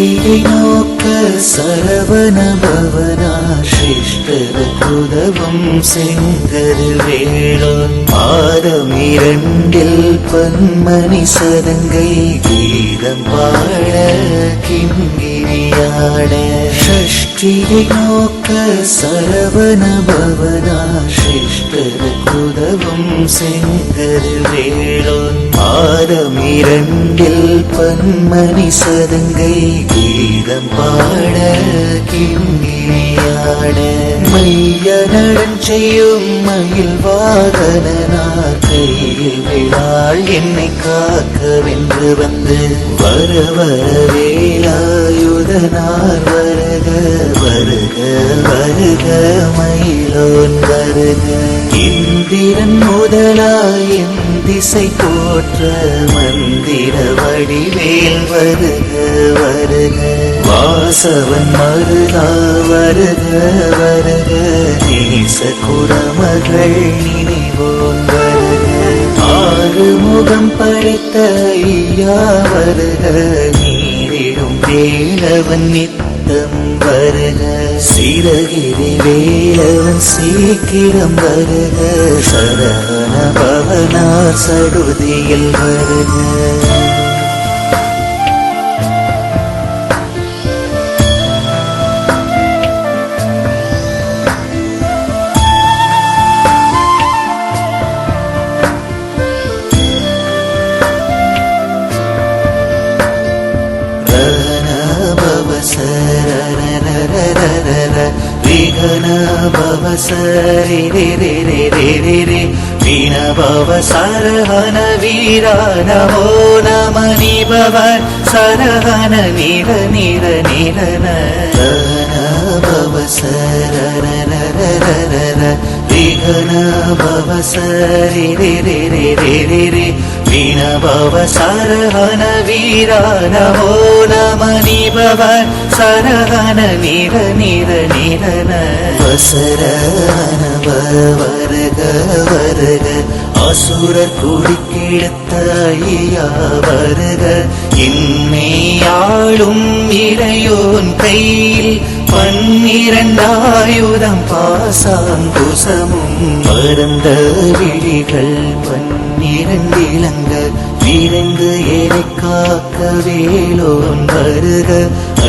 ஷஷ்டியை நோக்க சரவண பவனா சிருஷ்டருதவும் செங்கதிர் வேளோன் பாதம் இரண்டில் பன்மணி சதங்கை கீதம் பாட கிங்கிரியாட ஷஷ்டியை நோக்க சரவண பவனா சிருஷ்டருதவும் செங்கதிர் வேளோன் பாதம் இரண்டில் பன்மணி சதங்கை கீதம் பாட கிங்கிரியாட மைய நடன் செய்யும் மயில் வாகனார் கையில் விழாள் என்னை காக்கவென்று வந்து வர வர வேலாயுதனார் வருக வருக வருக மயிலோன் வருக இந்திரன் முதலாய் திசை போற்ற மந்திர வடிவேல் வருக வருக வாசவன் மருதா வருக வருக நேச குரமகள் நினைவோன் வருக ஆறுமுகம் படைத்த ஐயா வருக நீரிடும் வேலவன் நித்தம் வருக சிறகிரி வேலவன் சீக்கிரம் வருக சரவண பவனா சடுதியில் வருக விகன பவ சரி ரே ரே ரே ரே ரே ரே வீண பவ சரஹன வீரா நமோ நம நிபவ சரஹன நிர நிர நிரன பவ சரன விகன பவ சரி ரே ரே ரே ரே ரே ரே வீண பவ சரஹன வீரா நமோ நம நிபவ சரஹன நிர நிர நிரன வசரன வருக வருக அசுரர் குடிக்கெடுத்த ஐயா வருக இன்மையாளும் இறையோன் கையில் பன்னிரண்டாயுதம் பாசாங்குசமும் மறந்த விழிகள் பன்னிரண்டிலங்க விரைந்து ஏனை காக்க வேலோன் வருக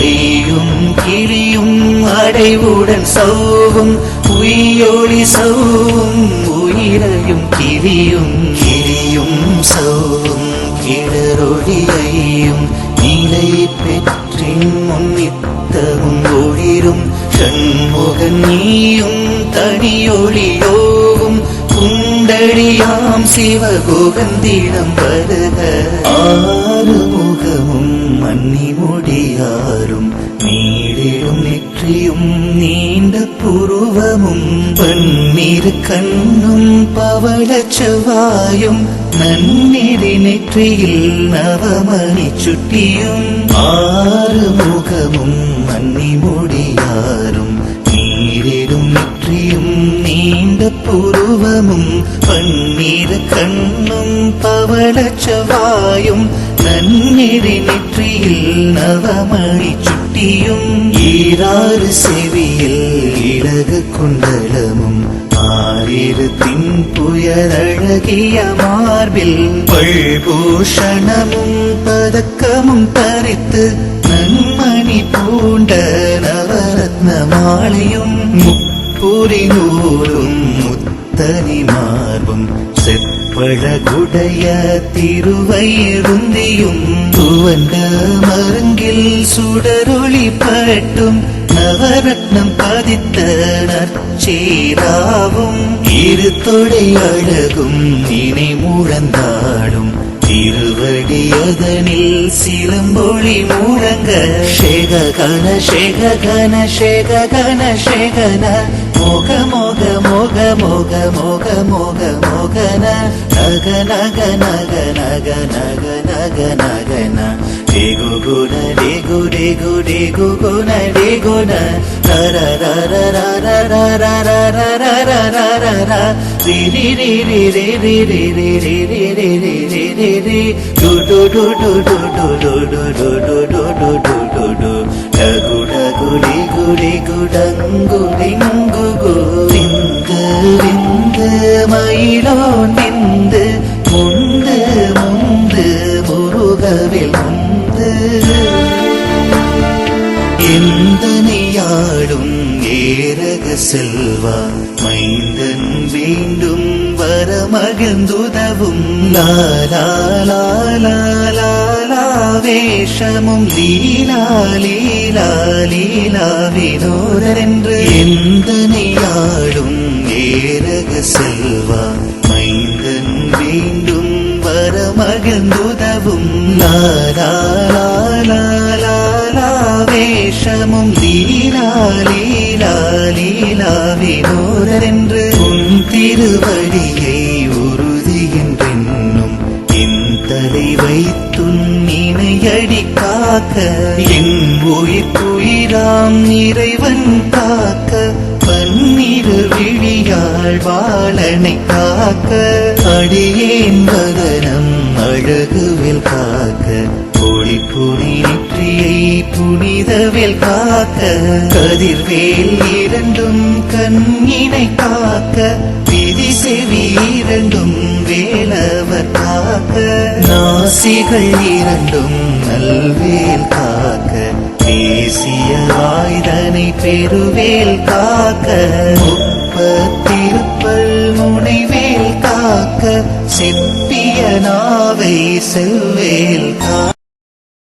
ஐயும் கிளியும் அடைவுடன் சௌவும் உயிரொளி சௌவும் உயிரையும் கிளியும் கிளியும் சௌவும் கிளரொளியையும் நிலை பெற்றின் முன்னித்தவும் ஒளிரும் சண்முகன் நீயும் தனியொளியோவும் குண்டடியாம் சிவகோகந்திடம் வருக ஆறுமுகமும் மன்னி முடியாரும் நீடிடும் நெற்றியும் நீண்ட புருவமும் பன்னிரு கண்ணும் பவளச் செவ்வாயும் நன்னிதி நெற்றியில் நவமணி சுட்டியும் ஆறுமுகமும் மன்னி முடியாரும் நீரிடும் நெற்றியும் நீண்ட புருவமும் பன்னிரு கண்ணும் பவளச் செவ்வாயும் நன்னிதி நெற்றியில் நவமணி சுட்டியும் ஈராறு செவியில் இலகு குண்டலமும் ஆயிரத்தின் புயலழகிய மார்பில் பல்பூஷணமும் பதக்கமும் தரித்து நன்மணி பூண்ட நவரத்ன மாலையும் முப்புரி நூலும் முத்தனி மார்பும் செப்பழகுடைய திருவயிருந்தியும் துவண்ட மருங்கில் சுடரொளி பட்டும் நவரத்னம் பதித்த நற்சீராவும் இரு தொடை அழகும் நினை முழந்தாடும் திருவடியதனில் சிலம்பொழி முழங்க சேககன சேககன சேககன சேகன மோக மோக மோக மோக மோக மோக மோகன நக நக நக நக நக நக நகன டேகு குண டேகு டேகு டேகு குண டேகுண ரர ரர ரர ரர ரர ரர ரர ர ரி ரி ரி ரி ரி ரி ரி ரி ரி ரி ரி ரி ரி ரி டு டு டு டு டு டு டு டு டு டு டு டு டு டிங்குடிங்குகு விந்து விந்து மயிலோன் விந்து முந்து முந்து முருகவில் முந்து எந்தனையாடும் ஏரக செல்வா மைந்தன் வேண்டும் வரமகிழ்ந்துதவும் லாலா லாலா லாலா வேஷமும் லீலா லீலா லீலா வினோதரென்று எந்தனையாடும் ஏரக செல்வா மைந்தன் வேண்டும் வரமகிழ்ந்துதவும் லாலா லாலா லாலா வேஷமும் லீலா லீலா லீலா வினோதரென்று உன் திருவடியை உறுதியின்றென்னும் என் தலை வைத்துன் இணையடி காக்க என் உயிர்க்குயிராம் இறைவன் காக்க பன்னிரு விழியாள் பாலனை காக்க அடியேன் வதனம் அழகுவில் காக்க ஒளி புனி நெற்றியை புனிதவில் காக்க கதிர்வேல் இரண்டும் கண்ணினை காக்க விதி செவி இரண்டும் வேலவர் காக்க நாசிகள் இரண்டும் நல்வேல் காக்க தேசிய வாய்தனை பெருவேல் காக்க முப்பத்திருப்பல் முனைவேல் காக்க செப்பிய நாவை செவ்வேல் காக்க